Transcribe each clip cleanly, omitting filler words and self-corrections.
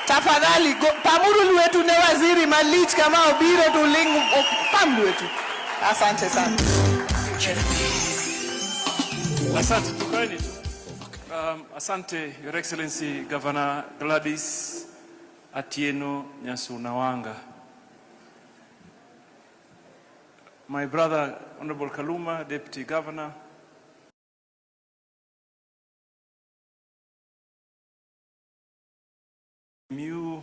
Tafadhali pamuru wetu ne waziri malich kama obiro tulingu pamuru wetu. Asante sana. Asante tukaeni tu. Asante Your Excellency Governor Gladys Atieno Nyasunawanga. My brother Honorable Kaluma, Deputy Governor. Miu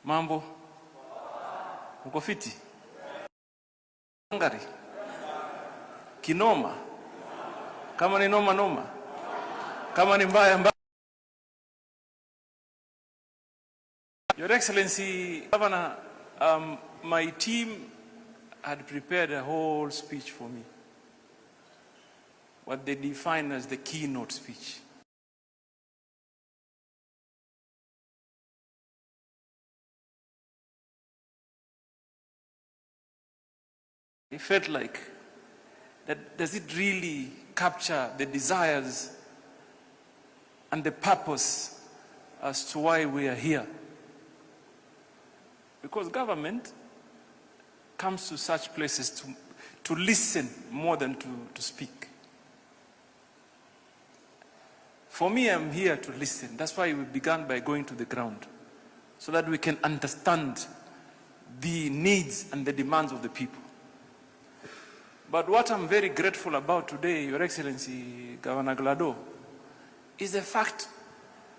mambo uko fiti? Ngari kinoma, kama ni noma noma, kama ni mbaya mbaya. Your Excellency Governor, my team had prepared a whole speech for me, what they define as the keynote speech. It felt like, does it really capture the desires and the purpose as to why we are here? Because government comes to such places to listen more than to speak. For me, I'm here to listen. That's why we began by going to the ground, so that we can understand the needs and the demands of the people. But what I'm very grateful about today, Your Excellency Governor Glado, is the fact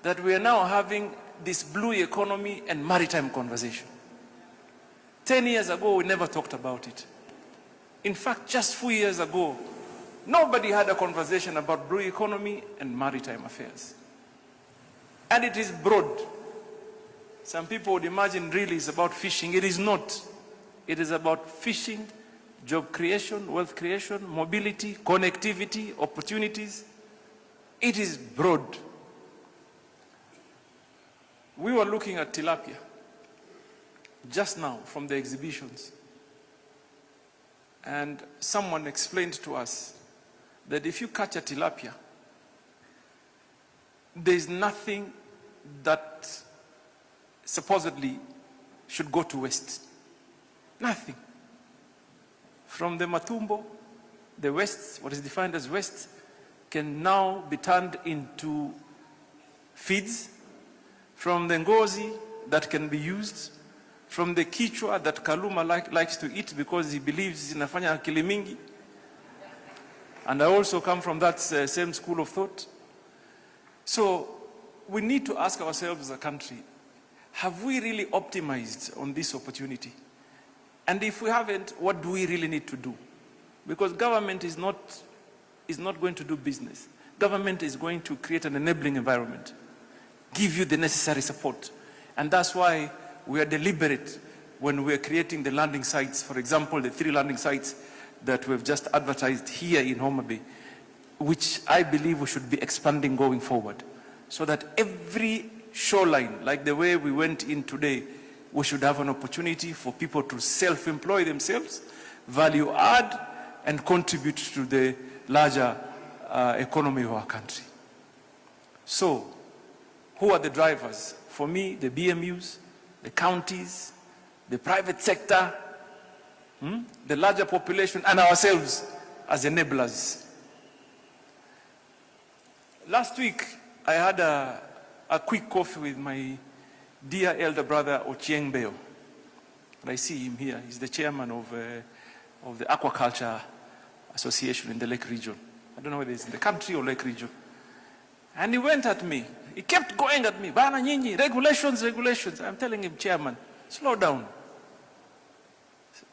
that we are now having this blue economy and maritime conversation. 10 years ago, we never talked about it. In fact, just 4 years ago, nobody had a conversation about blue economy and maritime affairs. And it is broad. Some people would imagine really it's about fishing. It is not. It is about fishing, job creation, wealth creation, mobility, connectivity, opportunities. It is broad. We were looking at tilapia just now from the exhibitions. And someone explained to us that if you catch a tilapia, there is nothing that supposedly should go to waste. Nothing. From the matumbo, the waste, what is defined as waste, can now be turned into feeds. From the ngozi, that can be used. From the kichwa that Kaluma likes to eat because he believes inafanya akili mingi. And I also come from that same school of thought. So we need to ask ourselves as a country, have we really optimized on this opportunity? And if we haven't, what do we really need to do? Because government is not going to do business. Government is going to create an enabling environment, give you the necessary support. And that's why we are deliberate when we are creating the landing sites. For example, the 3 landing sites that we've just advertised here in Homabay, which I believe we should be expanding going forward, so that every shoreline, like the way we went in today, we should have an opportunity for people to self-employ themselves, value add, and contribute to the larger economy of our country. So, who are the drivers? For me, the BMUs, the counties, the private sector, the larger population, and ourselves as enablers. Last week, I had a quick coffee with my dear elder brother Ochieng Beo. And I see him here. He's the chairman of the Aquaculture Association in the Lake Region. I don't know whether it's in the country or Lake Region. And he went at me. He kept going at me. Bana nyinyi, regulations, regulations. I'm telling him, Chairman, slow down.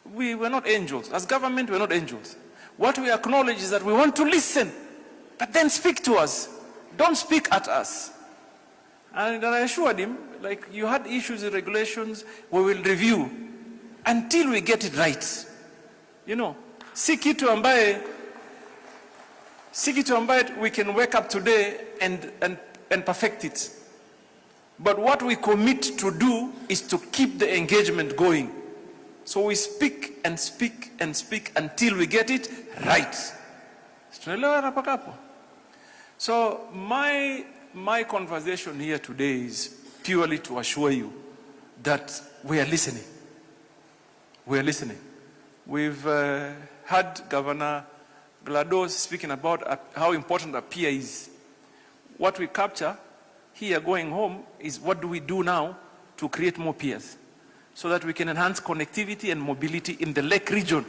We're not angels. As government, we're not angels. What we acknowledge is that we want to listen, but then speak to us. Don't speak at us. And I assured him, like, you had issues with regulations, we will review until we get it right. You know, si kitu ambaye we can wake up today and perfect it. But what we commit to do is to keep the engagement going. So we speak and speak and speak until we get it right. So my conversation here today is purely to assure you that we are listening. We are listening. We've had Governor GLADOS speaking about how important a peer is. What we capture here going home is what do we do now to create more peers so that we can enhance connectivity and mobility in the Lake region.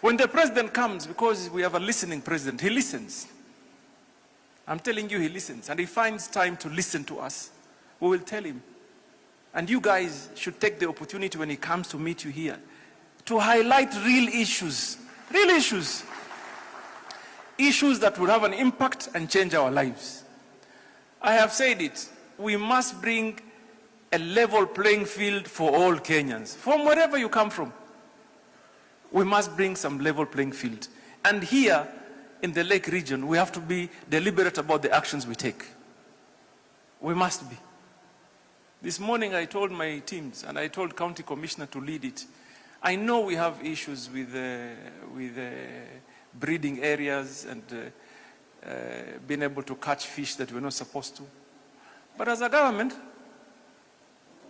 When the president comes, because we have a listening president, he listens. I'm telling you, he listens, and he finds time to listen to us. We will tell him. And you guys should take the opportunity when he comes to meet you here to highlight real issues that will have an impact and change our lives. I have said it, we must bring a level playing field for all Kenyans, from wherever you come from. We must bring some level playing field. And here in the Lake region, we have to be deliberate about the actions we take. We must be. This morning I told my teams, and I told County Commissioner to lead it. I know we have issues with breeding areas and being able to catch fish that we're not supposed to. But as a government,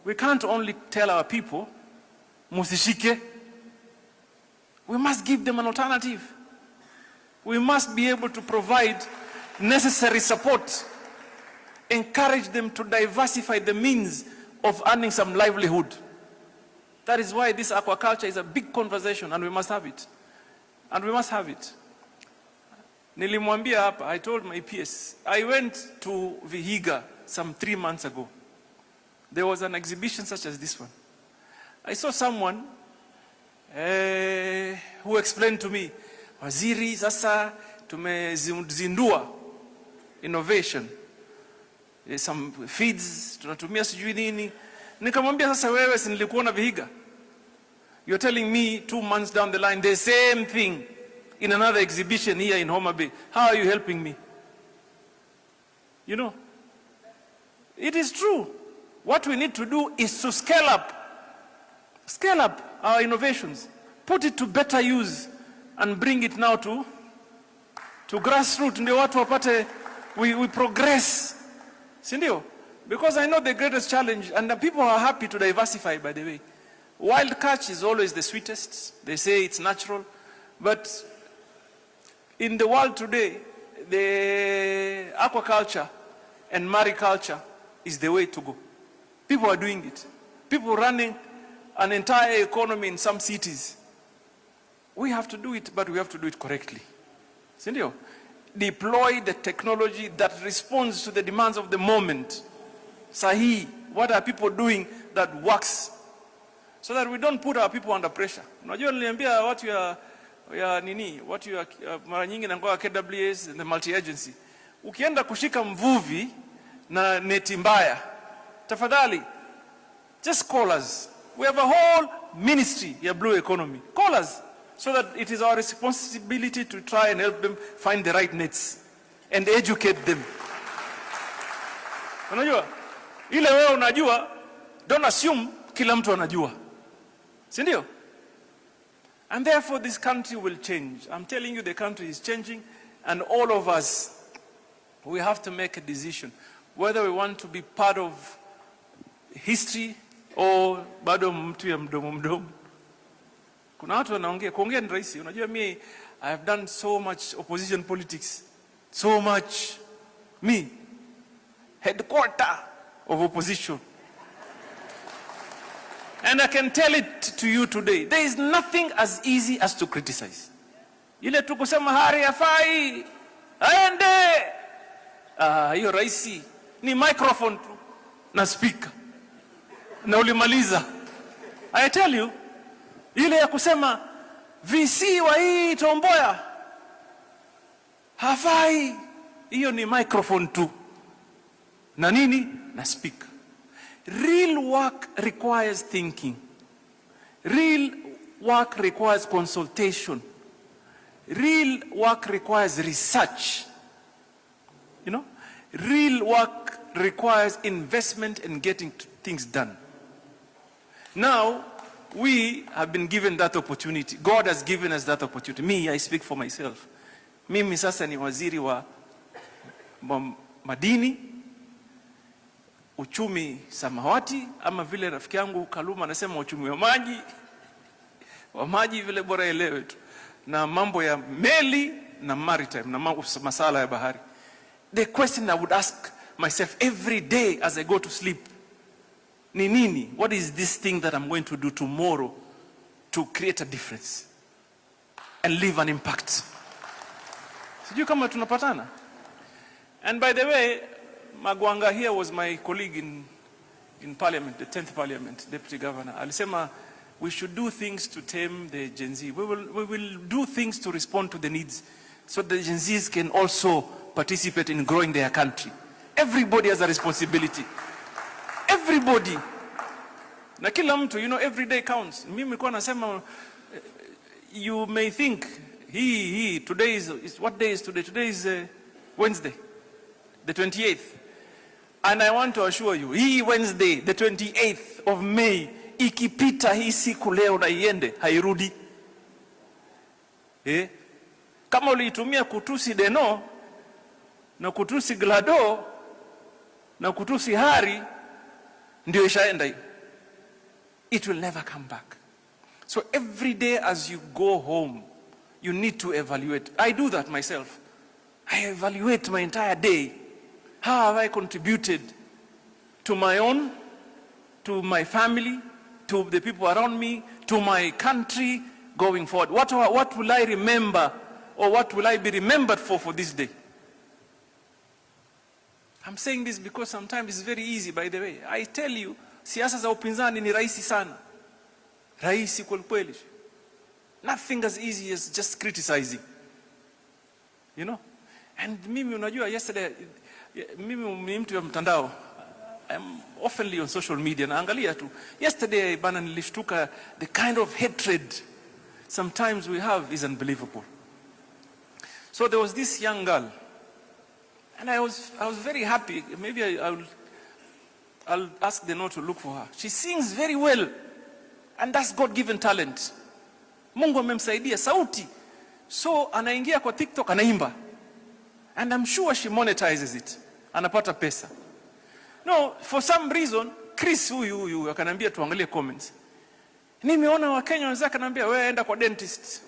we can't only tell our people, musishike. We must give them an alternative. We must be able to provide necessary support, encourage them to diversify the means of earning some livelihood. That is why this aquaculture is a big conversation, and we must have it. And we must have it. Nilimwambia hapa, I told my PS, I went to Vihiga some 3 months ago. There was an exhibition such as this one. I saw someone who explained to me, Waziri, sasa tumezindua innovation. Some feeds, tunatumia sijui nini. Nikamwambia sasa wewe si nilikuona Vihiga. You're telling me 2 months down the line, the same thing in another exhibition here in Homabay. How are you helping me? You know, it is true. What we need to do is to scale up our innovations, put it to better use, and bring it now to grassroots. Ndio watu wapate, we progress. Sindio? Because I know the greatest challenge, and the people are happy to diversify, by the way. Wild catch is always the sweetest. They say it's natural. But in the world today, the aquaculture and mariculture is the way to go. People are doing it. People running an entire economy in some cities. We have to do it, but we have to do it correctly. Sindio? Deploy the technology that responds to the demands of the moment. Sahi, what are people doing that works? So that we don't put our people under pressure. Unajua niliambia watu ya nini, watu ya mara nyingi na ngoa KWS and the multi-agency. Ukienda kushika mvuvi na neti mbaya, tafadhali, just call us. We have a whole ministry ya blue economy. Call us. So that it is our responsibility to try and help them find the right nets and educate them. Unajua, ile wewe unajua, don't assume kila mtu anajua. Sindio? And therefore this country will change. I'm telling you, the country is changing, and all of us, we have to make a decision whether we want to be part of history or bado mtu ya mdomo mdomo. Kuna watu wanaongea, kuongea ni rahisi. Unajua mimi, I have done so much opposition politics. So much. Me, headquarter of opposition. And I can tell it to you today, there is nothing as easy as to criticize. Ile tu kusema hari hafai, aende. Hiyo rahisi. Ni microphone tu na speaker. Na ulimaliza. I tell you, ile ya kusema VC wa hii Tomboya hafai, hiyo ni microphone tu na nini na speaker. Real work requires thinking. Real work requires consultation. Real work requires research. You know, real work requires investment in getting things done. Now, we have been given that opportunity. God has given us that opportunity. Me, I speak for myself. Mimi sasa ni waziri wa madini, uchumi samawati, ama vile rafiki yangu Kaluma anasema uchumi wa maji vile bora elewe tu, na mambo ya meli na maritime na masala ya bahari. The question I would ask myself every day as I go to sleep ni nini? What is this thing that I'm going to do tomorrow to create a difference and leave an impact? Sijui kama tunapatana. And by the way, Magwanga here was my colleague in parliament, the 10th parliament, deputy governor. Alisema we should do things to tame the Gen Z. We will do things to respond to the needs so the Gen Zs can also participate in growing their country. Everybody has a responsibility. Everybody. Na kila mtu, you know, every day counts. Mimi nilikuwa nasema, you may think, today is what day is today? Today is Wednesday, the 28th. And I want to assure you, Wednesday, the 28th of May, ikipita hii siku leo na iende, hairudi. Kama uliitumia kutusi Deno, na kutusi Glado, na kutusi Hari, ndio ishaenda hiyo. It will never come back. So every day as you go home, you need to evaluate. I do that myself. I evaluate my entire day. How have I contributed to my own, to my family, to the people around me, to my country going forward? What will I remember, or what will I be remembered for this day? I'm saying this because sometimes it's very easy, by the way. I tell you, siasa za upinzani ni rahisi sana. Rahisi kweli. Nothing as easy as just criticizing. You know? And mimi unajua, yesterday, mimi ni mtu wa mtandao. I'm oftenly on social media, naangalia tu. Yesterday, bana nilishtuka, the kind of hatred sometimes we have is unbelievable. So there was this young girl, and I was very happy. Maybe I'll ask the note to look for her. She sings very well, and that's God-given talent. Mungu amemsaidia sauti. So anaingia kwa TikTok anaimba, and I'm sure she monetizes it. Anapata pesa. No, for some reason, Chris huyu akanambia tuangalie comments. Nimeona Wakenya wenzake kanambia, wewe enda kwa dentist.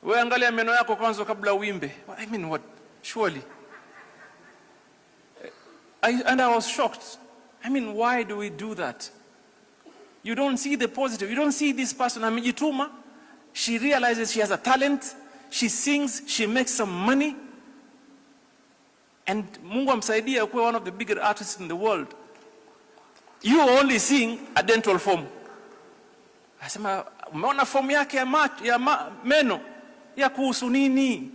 Wewe angalia meno yako kwanza kabla uimbe. I mean what? Surely. And I was shocked. I mean, why do we do that? You don't see the positive. You don't see this person amejituma. She realizes she has a talent. She sings. She makes some money. And Mungu amsaidia kuwa one of the bigger artists in the world. You only sing a dental form. Asema, umeona form yake ya meno ya kuhusu nini?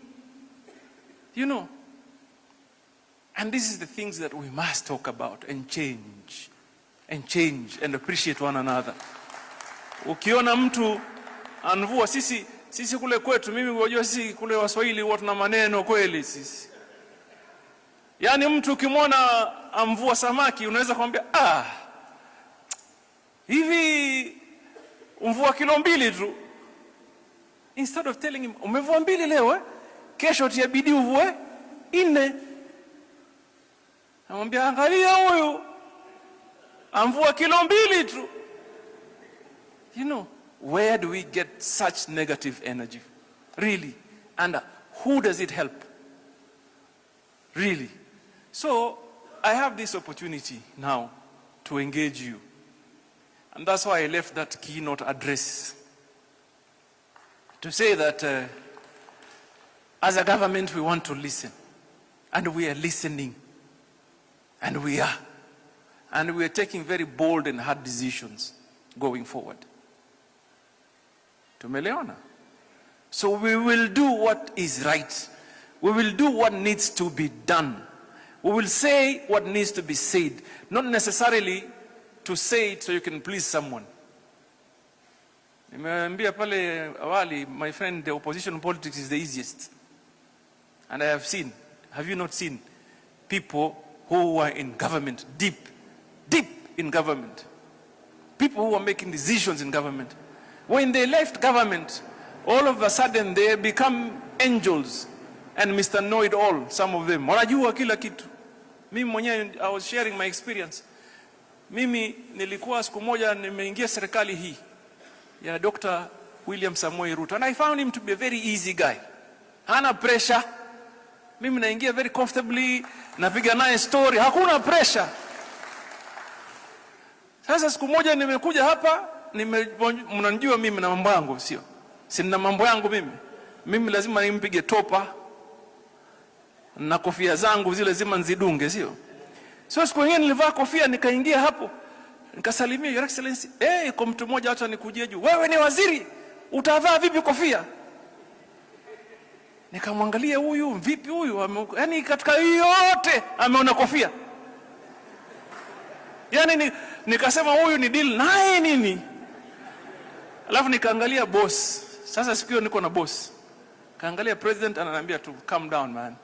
You know. And this is the things that we must talk about and change and appreciate one another. Ukiona mtu anvua, sisi kule kwetu, mimi unajua sisi kule Waswahili huwa tuna maneno kweli sisi. Yaani mtu ukimwona amvua samaki unaweza kumwambia hivi umvua kilo 2 tu. Instead of telling him umevua 2 leo kesho tiabidi uvue 4. Namwambia angalia huyu amvua kilo 2 tu. You know, where do we get such negative energy? Really? And who does it help? Really? So, I have this opportunity now to engage you. And that's why I left that keynote address. To say that as a government we want to listen. And we are listening. And we are. And we are taking very bold and hard decisions going forward. Tumeleona? So we will do what is right. We will do what needs to be done. We will say what needs to be said. Not necessarily to say it so you can please someone. Nimeambia pale awali, my friend, the opposition politics is the easiest. And I have seen, have you not seen, people who are in government, deep in government, people who are making decisions in government, when they left government, all of a sudden they become angels and Mr. Know-it-all, some of them. Wanajua kila kitu. Mimi mwenyewe I was sharing my experience. Mimi nilikuwa siku moja nimeingia serikali hii ya Dr. William Samoei Ruto, and I found him to be a very easy guy. Hana pressure. Mimi naingia very comfortably, napiga naye story, hakuna pressure. Sasa siku moja nimekuja hapa, mnanijua mimi na mambo yangu, sio? Sina mambo yangu mimi. Mimi lazima nimpige topa na kofia zangu zile lazima nzidunge, sio? So siku nyingine nilivaa kofia nikaingia hapo. Nikasalimia, Your Excellency. Kwa mtu mmoja hata nikujie juu. Wewe ni waziri, utavaa vipi kofia? Nikamwangalia huyu, vipi huyu? Yaani katika yote ameona kofia. Yaani nikasema huyu ni deal naye nini? Alafu nikaangalia boss. Sasa siku hiyo niko na boss. Kaangalia president ananiambia tu calm down man.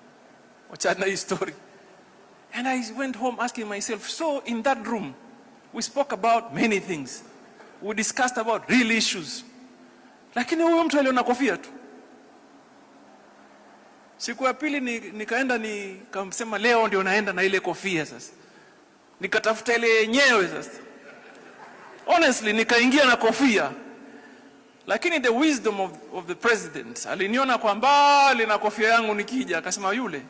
Wachana hii story. And I went home asking myself, so in that room we spoke about many things. We discussed about real issues. Lakini huyo mtu aliona kofia tu. Siku ya pili nikaenda nikamsema leo ndio naenda na ile kofia sasa. Nikatafuta ile yenyewe sasa. Honestly nikaingia na kofia. Lakini the wisdom of the president, aliniona kwa mbali na kofia yangu nikija, akasema yule.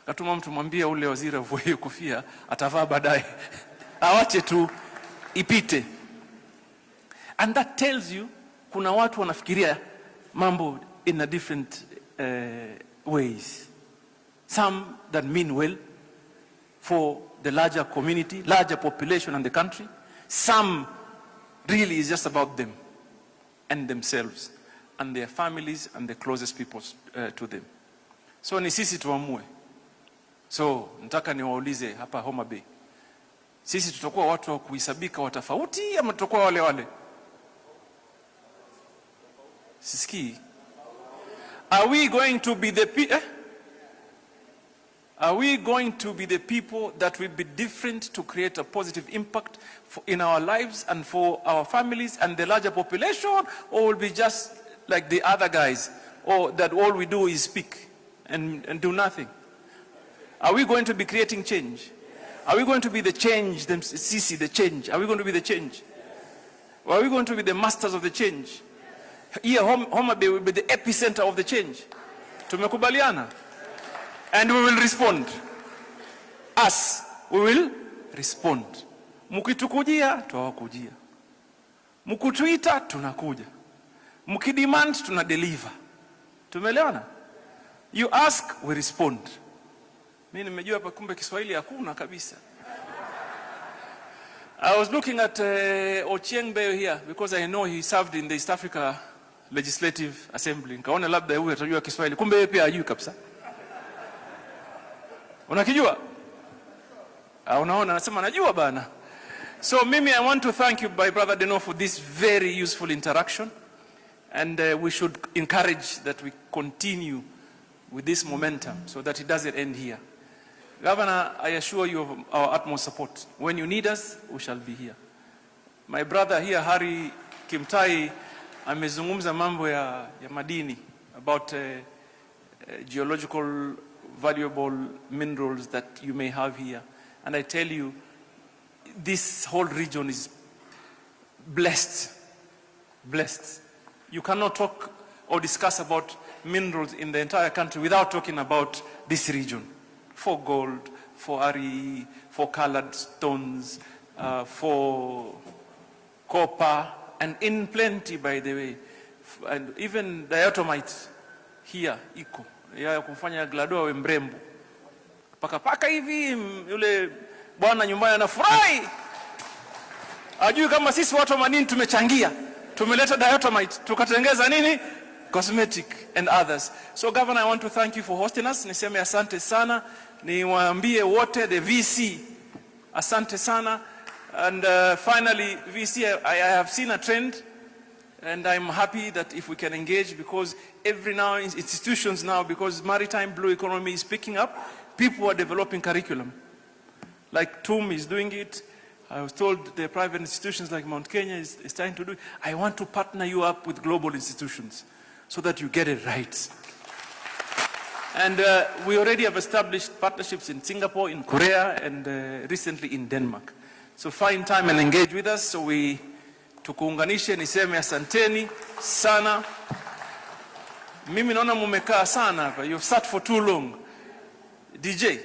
Akatuma mtu mwambie ule waziri avue hiyo kofia, atavaa baadaye. Awache tu ipite. And that tells you kuna watu wanafikiria mambo in a different ways. Some that mean well for the larger community, larger population and the country. Some really is just about them and themselves and their families and the closest people to them. So ni sisi tuamue. So nataka niwaulize hapa Homabay. Sisi tutakuwa watu wa kuhesabika wa tofauti ama tutakuwa wale wale? Sisikii. Are we going to be the people that will be different to create a positive impact in our lives and for our families and the larger population, or will be just like the other guys, or that all we do is speak and do nothing? Are we going to be creating change? Are we going to be the change, the change? Are we going to be the change? Or are we going to be the masters of the change? Here, Homabay will be the epicenter of the change. Tumekubaliana? And we will respond. Us, we will respond. Mukitukujia, tuwakujia. Mukutuita, tunakuja. Mukidemand, tunadeliver. Tumeelewana? You ask, we respond. Mimi nimejua hapa kumbe Kiswahili hakuna kabisa. I was looking at Ochieng Beo here because I know he served in the East Africa Legislative Assembly. Nikaona labda huyu atajua Kiswahili. Kumbe yeye pia hajui kabisa. Unakijua? Unaona anasema najua bana. So Mimi, I want to thank you, my brother Deno, for this very useful interaction, and we should encourage that we continue with this momentum so that it doesn't end here. Governor, I assure you of our utmost support. When you need us, we shall be here. My brother here, Harry Kimtai, amezungumza mambo ya madini, about geological valuable minerals that you may have here. And I tell you, this whole region is blessed. Blessed. You cannot talk or discuss about minerals in the entire country without talking about this region. For gold, for RE, for colored stones, for copper, and in plenty, by the way. And even diatomite here, iko. Ya kufanya glado awe mrembo. Paka hivi, yule bwana nyumbani anafurahi. Ajui kama sisi watu wa madini tumechangia. Tumeleta diatomite, tukatengeza nini? Cosmetic and others. So Governor, I want to thank you for hosting us. Niseme asante sana. Niwaambie wote, the VC, asante sana. And finally, VC, I have seen a trend, and I'm happy that if we can engage, because every now institutions now, because maritime blue economy is picking up, people are developing curriculum. Like TUM is doing it. I was told the private institutions like Mount Kenya is trying to do it. I want to partner you up with global institutions so that you get it right. And we already have established partnerships in Singapore, in Korea, and recently in Denmark. So find time and engage with us so we tukuunganishe. Niseme asanteni sana. Mimi naona mumekaa sana hapa. You've sat for too long. DJ.